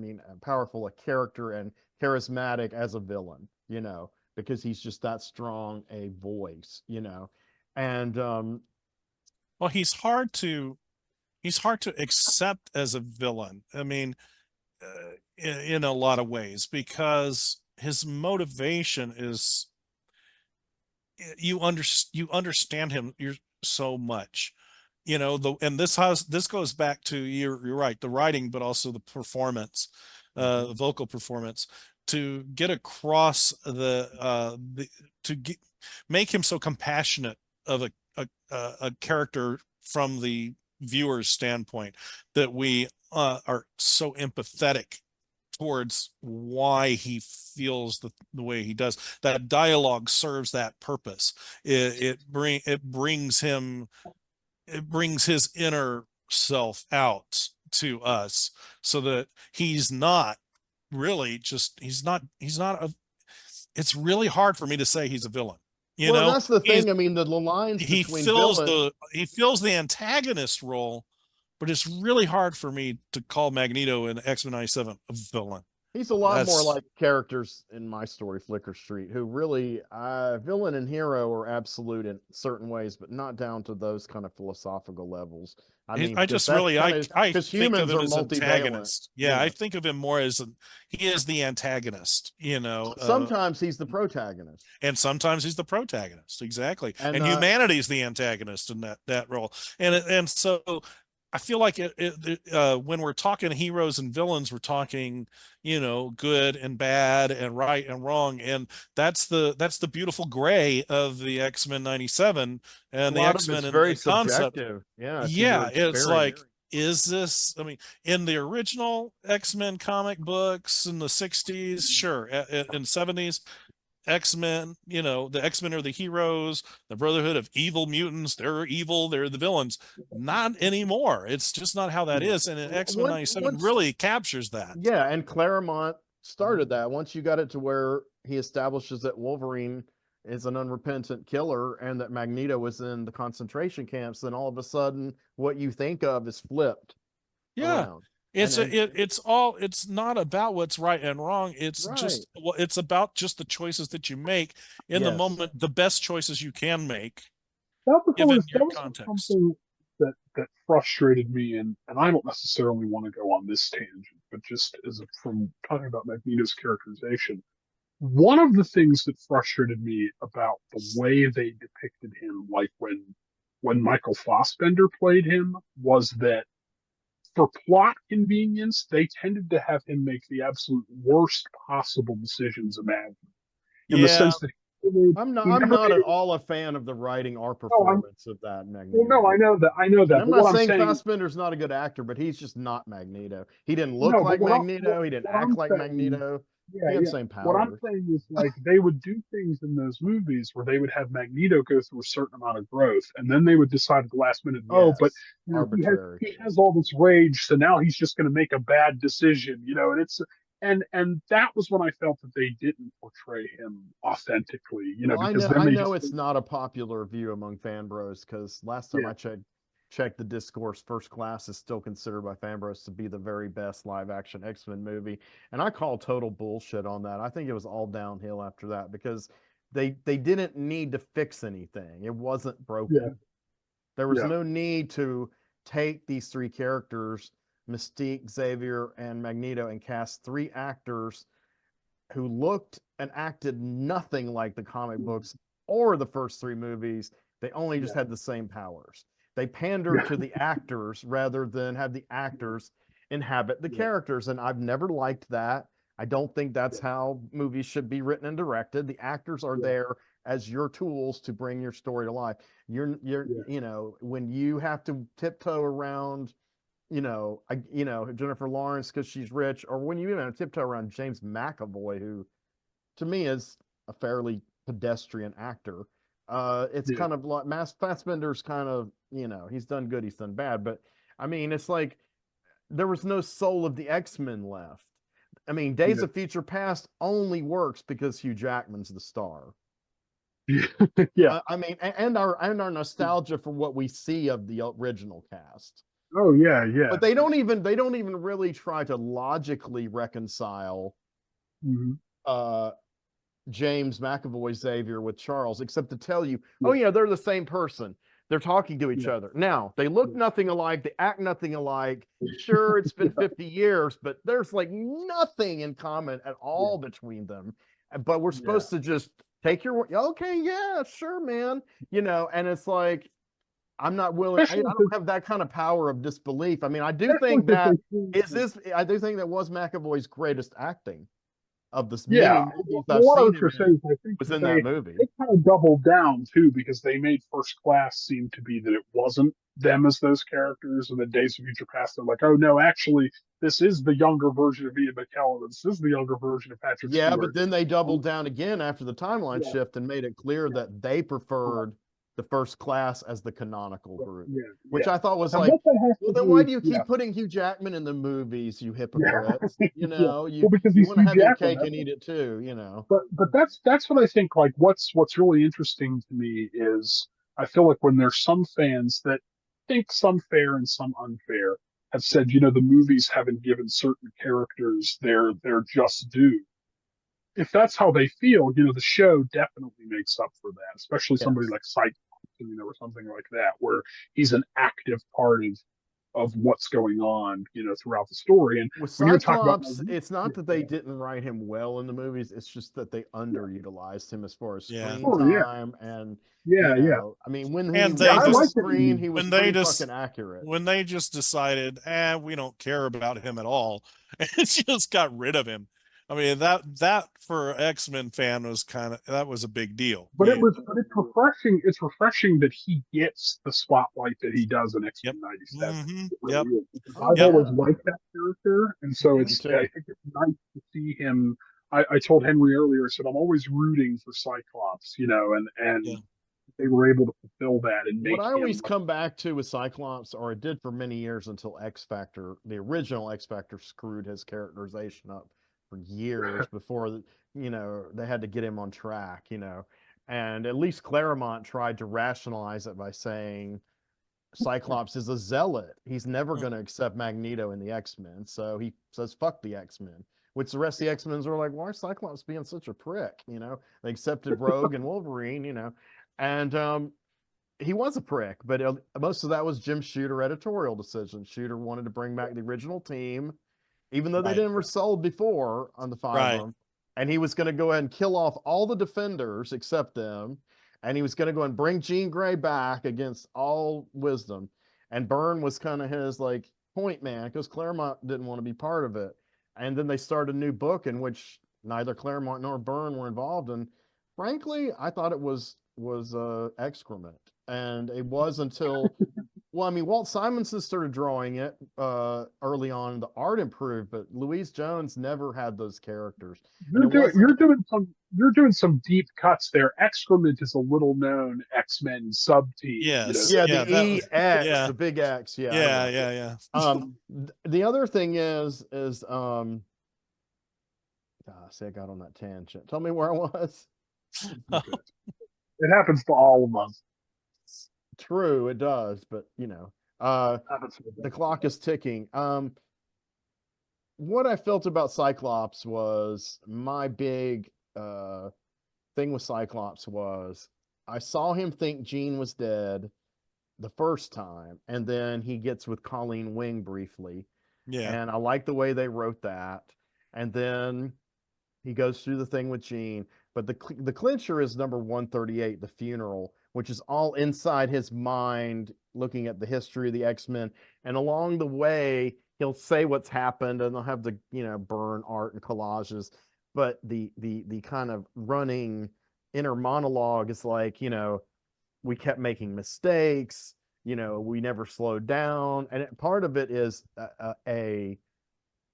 character and charismatic as a villain, because he's just that strong a voice, and well, he's hard to accept as a villain. I mean, in a lot of ways, because his motivation is, you understand him so much, and this goes back to, you're right, the writing, but also the performance, the vocal performance, to get across make him so compassionate of a character from the viewer's standpoint, that we are so empathetic towards why he feels the way he does. That dialogue serves that purpose. It brings his inner self out to us, so that he's not really just, it's really hard for me to say he's a villain. That's the thing. I mean, the lines he between fills the antagonist role, but it's really hard for me to call Magneto in X-Men 97 a villain. He's a lot more like characters in my story, Flicker Street, who really, villain and hero are absolute in certain ways, but not down to those kind of philosophical levels. I mean, I just really, I think of him as antagonist. Yeah, I think of him more as he is the antagonist, Sometimes he's the protagonist. And sometimes he's the protagonist, exactly. And humanity's the antagonist in that role. And so I feel like when we're talking heroes and villains, we're talking, good and bad and right and wrong, and that's the beautiful gray of the X-Men 97 and the X-Men very concept. Subjective. Yeah, it's like, is this? I mean, in the original X-Men comic books in the 60s, sure, in 70s, X-Men, the X-Men are the heroes, the Brotherhood of Evil Mutants, they're evil, they're the villains. Not anymore. It's just not how that is. And X-Men 97 really captures that. Yeah, and Claremont started that. Once you got it to where he establishes that Wolverine is an unrepentant killer and that Magneto was in the concentration camps, then all of a sudden what you think of is flipped around. It's not about what's right and wrong. It's just it's about just the choices that you make in the moment, the best choices you can make. That was something that frustrated me, and I don't necessarily want to go on this tangent, but just from talking about Magneto's characterization, one of the things that frustrated me about the way they depicted him, like when Michael Fassbender played him, was that for plot convenience, they tended to have him make the absolute worst possible decisions imaginable. In the sense that I'm not at all a fan of the writing or performance of that Magneto. Well, no, I know that. And I'm not saying Fassbender's not a good actor, but he's just not Magneto. He didn't look like Magneto. He didn't act like Magneto. He had the same power. What I'm saying is, like, they would do things in those movies where they would have Magneto go through a certain amount of growth, and then they would decide at the last minute, but he has all this rage, so now he's just going to make a bad decision, and that was when I felt that they didn't portray him authentically, because I know it's not a popular view among fan bros, because last time I checked the discourse, First Class is still considered by fan bros to be the very best live action X-Men movie, and I call total bullshit on that. I think it was all downhill after that, because they didn't need to fix anything. It wasn't broken. There was no need to take these three characters, Mystique, Xavier, and Magneto, and cast three actors who looked and acted nothing like the comic books or the first three movies. They only just had the same powers. They pandered to the actors rather than have the actors inhabit the characters, and I've never liked that. I don't think that's how movies should be written and directed. The actors are there as your tools to bring your story to life. You're when you have to tiptoe around Jennifer Lawrence because she's rich, or when you even tiptoe around James McAvoy, who to me is a fairly pedestrian actor. It's kind of like Fassbender's kind of, he's done good, he's done bad, but I mean, it's like there was no soul of the X-Men left. I mean, Days of Future Past only works because Hugh Jackman's the star. I mean, and our nostalgia for what we see of the original cast. Oh yeah. But they don't even really try to logically reconcile James McAvoy Xavier with Charles, except to tell you, they're the same person. They're talking to each other. Now, they look nothing alike, they act nothing alike. Sure, it's been 50 years, but there's like nothing in common at all between them. But we're supposed to just take your sure, man. And it's like, I'm not willing. I don't have that kind of power of disbelief. I mean, I do think that was McAvoy's greatest acting of this many movies I've seen. Was in that movie. They kind of doubled down too, because they made First Class seem to be that it wasn't them as those characters, and then Days of Future Past, they're like, oh no, actually, this is the younger version of Ian McKellen. This is the younger version of Patrick Stewart. But then they doubled down again after the timeline shift and made it clear that they preferred the First Class as the canonical group, which I thought was like, well, then why do you keep putting Hugh Jackman in the movies, you hypocrites? You want to have your cake and eat it too, But that's what I think. Like, what's really interesting to me is I feel like when there's some fans that think some fair and some unfair have said, the movies haven't given certain characters their just due. If that's how they feel, the show definitely makes up for that, especially somebody like Cyclops, or something like that, where he's an active part of what's going on, throughout the story. And with Cyclops, it's not that they didn't write him well in the movies; it's just that they underutilized him as far as screen time and. I mean, when he was on the screen, he was pretty fucking accurate. When they just decided, we don't care about him at all, and just got rid of him. I mean, that for X-Men fan that was a big deal. But it's refreshing. It's refreshing that he gets the spotlight that he does in X-Men '97. I've always liked that character, and so I think it's nice to see him I told Henry earlier, I said I'm always rooting for Cyclops, and Yeah. they were able to fulfill that and What make I him. always come back to with Cyclops, or it did for many years until X Factor, the original X Factor screwed his characterization up for years before, they had to get him on track, and at least Claremont tried to rationalize it by saying Cyclops is a zealot. He's never going to accept Magneto in the X-Men. So he says, fuck the X-Men, which the rest of the X-Men are like, why is Cyclops being such a prick? They accepted Rogue and Wolverine, and he was a prick, but most of that was Jim Shooter editorial decision. Shooter wanted to bring back the original team, even though they Right. never sold before on the five Right. of them. And he was going to go ahead and kill off all the Defenders except them. And he was going to go and bring Jean Grey back against all wisdom. And Byrne was kind of his like point man because Claremont didn't want to be part of it. And then they started a new book in which neither Claremont nor Byrne were involved. And frankly, I thought it was excrement. And it was until well, I mean, Walt Simonson started drawing it early on. The art improved, but Louise Jones never had those characters. And it wasn't. You're doing some deep cuts there. Excrement is a little known X-Men sub team. Yes. Yeah, Yeah. the EX, Yeah. the big X. Yeah. Yeah. Yeah. Yeah. The other thing is see, I got on that tangent. Tell me where I was. It happens to all of us. True, it does, but the clock is ticking. What I felt about Cyclops was my big thing with Cyclops was I saw him think Jean was dead the first time, and then he gets with Colleen Wing briefly. Yeah. And I like the way they wrote that. And then he goes through the thing with Jean, but the clincher is number 138, the funeral, which is all inside his mind, looking at the history of the X-Men. And along the way, he'll say what's happened, and they'll have the Byrne art and collages. But the kind of running inner monologue is like, we kept making mistakes, we never slowed down, and part of it is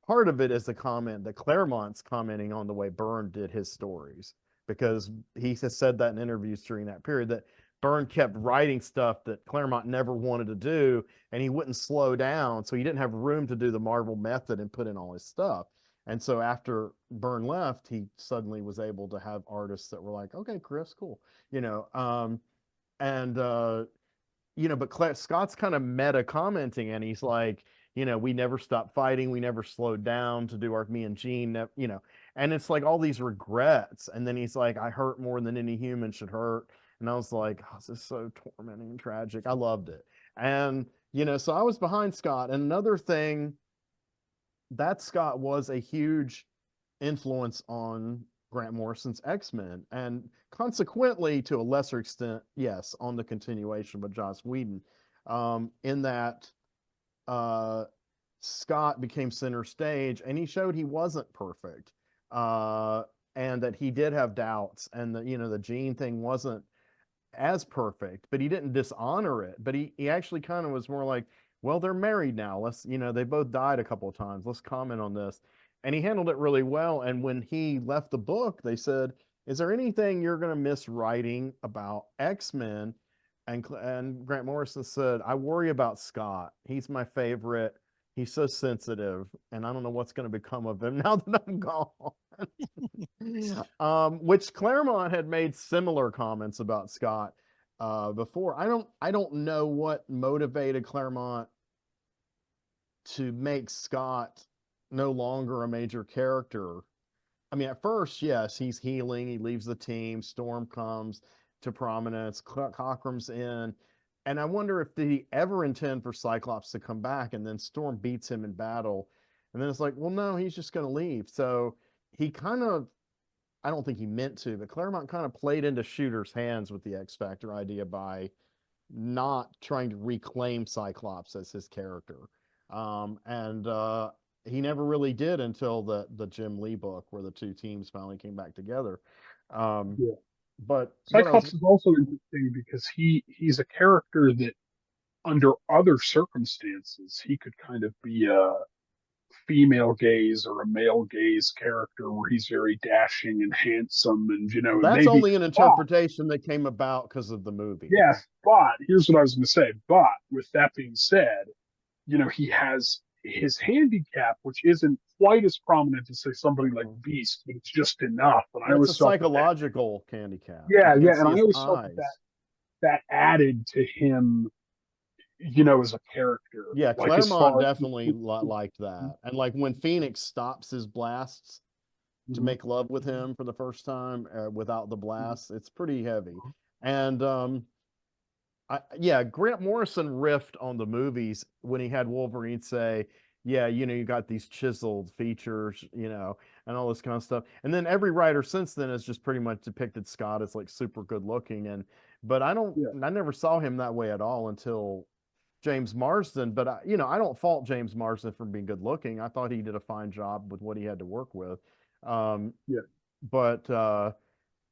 part of it is the comment that Claremont's commenting on the way Byrne did his stories, because he has said that in interviews during that period that Byrne kept writing stuff that Claremont never wanted to do, and he wouldn't slow down, so he didn't have room to do the Marvel method and put in all his stuff. And so after Byrne left, he suddenly was able to have artists that were like, okay, Chris, cool, but Scott's kind of meta commenting, and he's like, we never stopped fighting, we never slowed down to do me and Jean, and it's like all these regrets. And then he's like, I hurt more than any human should hurt. And I was like, oh, this is so tormenting and tragic. I loved it. And, so I was behind Scott. And another thing, that Scott was a huge influence on Grant Morrison's X-Men, and consequently, to a lesser extent, yes, on the continuation with Joss Whedon, in that Scott became center stage, and he showed he wasn't perfect, and that he did have doubts, and the Jean thing wasn't as perfect, but he didn't dishonor it. But he actually kind of was more like, well, they're married now. Let's, they both died a couple of times. Let's comment on this. And he handled it really well. And when he left the book, they said, is there anything you're going to miss writing about X-Men? And Grant Morrison said, I worry about Scott. He's my favorite. He's so sensitive, and I don't know what's going to become of him now that I'm gone. Which Claremont had made similar comments about Scott before. I don't know what motivated Claremont to make Scott no longer a major character. I mean, at first, yes, he's healing. He leaves the team. Storm comes to prominence. Cockrum's in. And I wonder if did he ever intend for Cyclops to come back, and then Storm beats him in battle. And then it's like, well, no, he's just going to leave. So he kind of, I don't think he meant to, but Claremont kind of played into Shooter's hands with the X Factor idea by not trying to reclaim Cyclops as his character. He never really did until the Jim Lee book, where the two teams finally came back together. Yeah. But Cyclops is also interesting because he's a character that, under other circumstances, he could kind of be female gaze or a male gaze character where he's very dashing and handsome, and Well, and that's maybe. only an interpretation that came about because of the movie. Yes, but here's what I was going to say. But with that being said, he has his handicap, which isn't quite as prominent as say somebody like Beast, but it's just enough. And I Well, it's a always felt that, psychological handicap. You yeah, can't yeah, and see I his always felt that eyes. that added to him, as a character. Yeah, Like as Claremont far as definitely liked that. And like when Phoenix stops his blasts to make love with him for the first time without the blasts, it's pretty heavy. And yeah, Grant Morrison riffed on the movies when he had Wolverine say, yeah, you got these chiseled features, and all this kind of stuff. And then every writer since then has just pretty much depicted Scott as like super good looking. But I never saw him that way at all until James Marsden. But I don't fault James Marsden for being good looking. I thought he did a fine job with what he had to work with. Yeah. But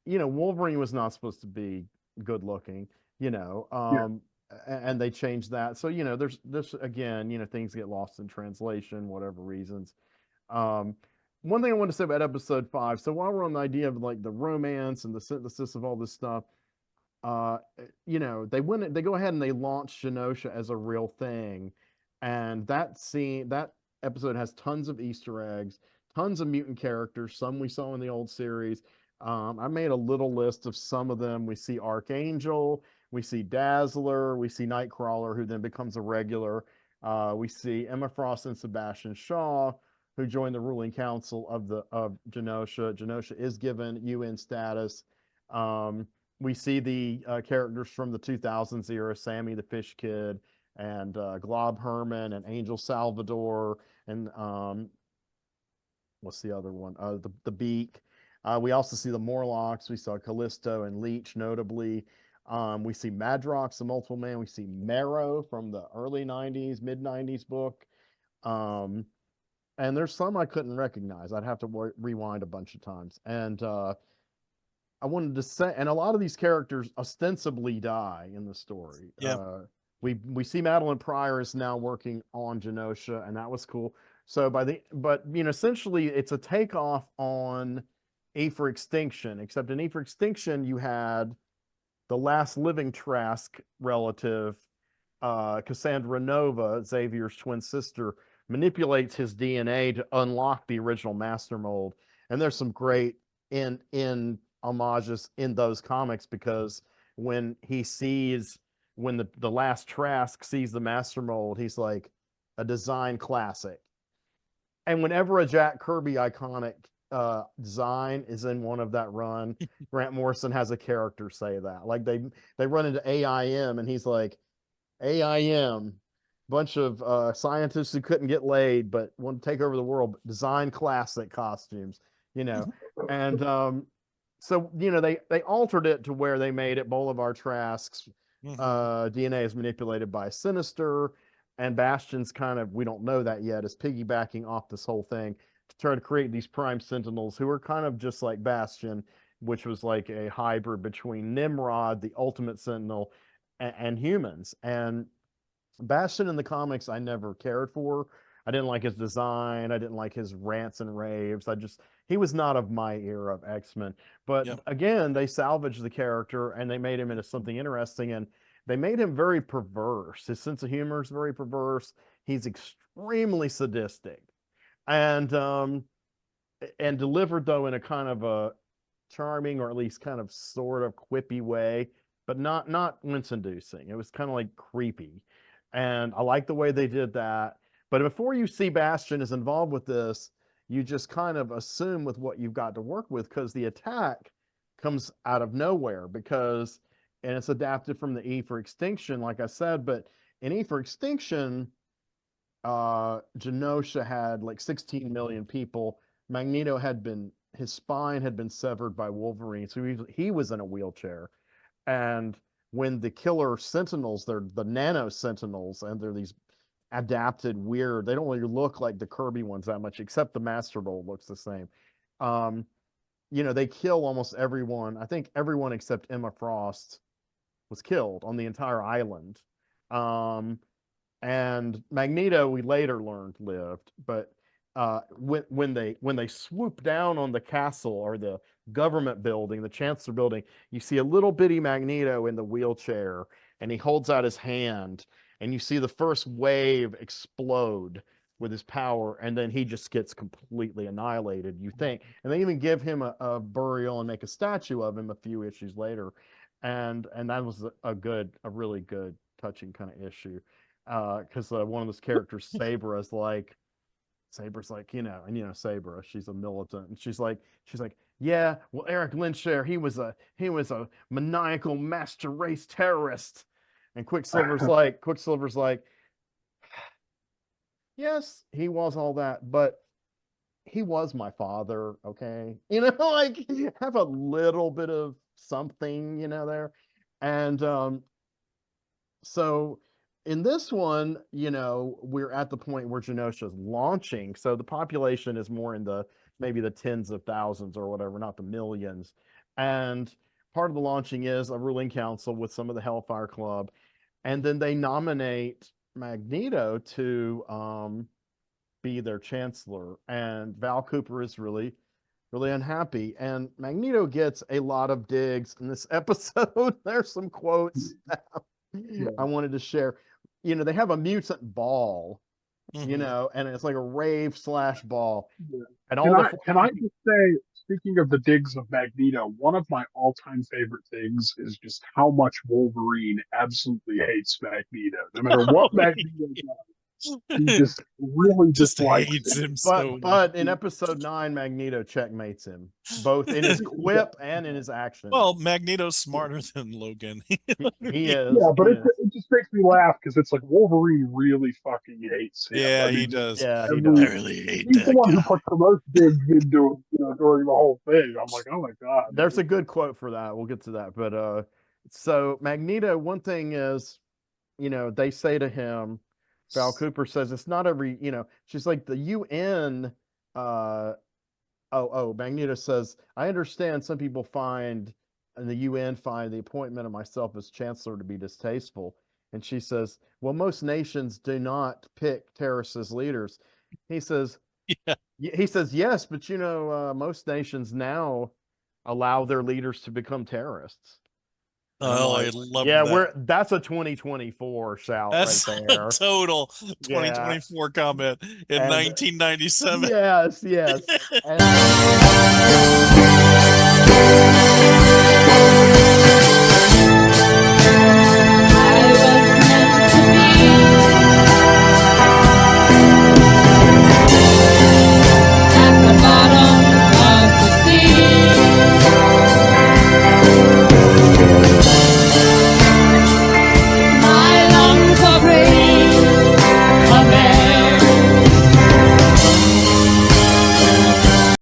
Wolverine was not supposed to be good looking, and they changed that. So, there's again, things get lost in translation, whatever reasons. One thing I want to say about episode 5. So while we're on the idea of like the romance and the synthesis of all this stuff, they go ahead and they launch Genosha as a real thing, and that episode has tons of Easter eggs, tons of mutant characters, some we saw in the old series. I made a little list of some of them. We see Archangel, we see Dazzler, we see Nightcrawler, who then becomes a regular. We see Emma Frost and Sebastian Shaw, who join the ruling council of Genosha. Genosha is given UN status. We see the characters from the 2000s era, Sammy the Fish Kid, and Glob Herman, and Angel Salvador, and what's the other one? The Beak. We also see the Morlocks. We saw Callisto and Leech, notably. We see Madrox, the Multiple Man. We see Marrow from the early 90s, mid 90s book. And there's some I couldn't recognize. I'd have to rewind a bunch of times. And I wanted to say, and a lot of these characters ostensibly die in the story. Yeah. We see Madeline Pryor is now working on Genosha, and that was cool. So essentially it's a takeoff on E for Extinction, except in E for Extinction you had the last living Trask relative, Cassandra Nova, Xavier's twin sister, manipulates his DNA to unlock the original Master Mold. And there's some great in homages in those comics, because when the last Trask sees the Master Mold, he's like, a design classic. And whenever a Jack Kirby iconic design is in one of that run, Grant Morrison has a character say that. Like they run into AIM, and he's like, AIM, bunch of scientists who couldn't get laid but want to take over the world, design classic costumes, and so they altered it to where they made it Bolivar Trask's DNA is manipulated by Sinister, and Bastion's kind of, we don't know that yet, is piggybacking off this whole thing to try to create these Prime Sentinels who are kind of just like Bastion, which was like a hybrid between Nimrod, the Ultimate Sentinel, and humans. And Bastion in the comics I never cared for. I didn't like his design. I didn't like his rants and raves. He was not of my era of X-Men. But again, they salvaged the character and they made him into something interesting, and they made him very perverse. His sense of humor is very perverse. He's extremely sadistic, and delivered though in a kind of a charming, or at least kind of sort of quippy way, but not wince-inducing. It was kind of like creepy, and I like the way they did that. But before you see Bastion is involved with this, you just kind of assume with what you've got to work with, because the attack comes out of nowhere, and it's adapted from the E for Extinction, like I said. But in E for Extinction, Genosha had like 16 million people. Magneto his spine had been severed by Wolverine, so he was in a wheelchair. And when the killer Sentinels, they're the Nano Sentinels, and they're these adapted weird, they don't really look like the Kirby ones that much, except the Master Mold looks the same. They kill almost everyone. I think everyone except Emma Frost was killed on the entire island. And Magneto, we later learned, lived, but when they swoop down on the castle or the government building, the chancellor building, you see a little bitty Magneto in the wheelchair, and he holds out his hand, and you see the first wave explode with his power, and then he just gets completely annihilated, you think. And they even give him a burial and make a statue of him a few issues later. And that was a really good, touching kind of issue. Because one of those characters, Sabra's like, Sabra, she's a militant, and she's like, yeah, well, Eric Lyncher, he was a maniacal master race terrorist. And Quicksilver's like, yes, he was all that, but he was my father, okay? Like, have a little bit of something, there. And so in this one, we're at the point where Genosha's launching, so the population is more in maybe the tens of thousands or whatever, not the millions. And part of the launching is a ruling council with some of the Hellfire Club, and then they nominate Magneto to be their chancellor, and Val Cooper is really, really unhappy, and Magneto gets a lot of digs in this episode. There's some quotes that I wanted to share. They have a mutant ball, and it's like a rave / ball. Yeah. And can I just say, speaking of the digs of Magneto, one of my all-time favorite things is just how much Wolverine absolutely hates Magneto. No matter what Magneto does, he just really dislikes hates him but in episode 9, Magneto checkmates him, both in his quip and in his action. Well, Magneto's smarter than Logan. he is. Yeah, but it just makes me laugh because it's like Wolverine really fucking hates him. Yeah, he does. Yeah, he does. I really hate He's the one guy. who put the most digs into it, during the whole thing. I'm like, oh my god. There's a good quote for that. We'll get to that. But so Magneto, one thing is, they say to him, Val Cooper says it's not every, she's like, the UN, Magneto says, I understand some people and the UN find the appointment of myself as chancellor to be distasteful. And she says, well, most nations do not pick terrorists as leaders. He says, yes, but most nations now allow their leaders to become terrorists. Oh, I love that. That's a 2024 shout. That's right there. A total 2024 comment in 1997. Yes.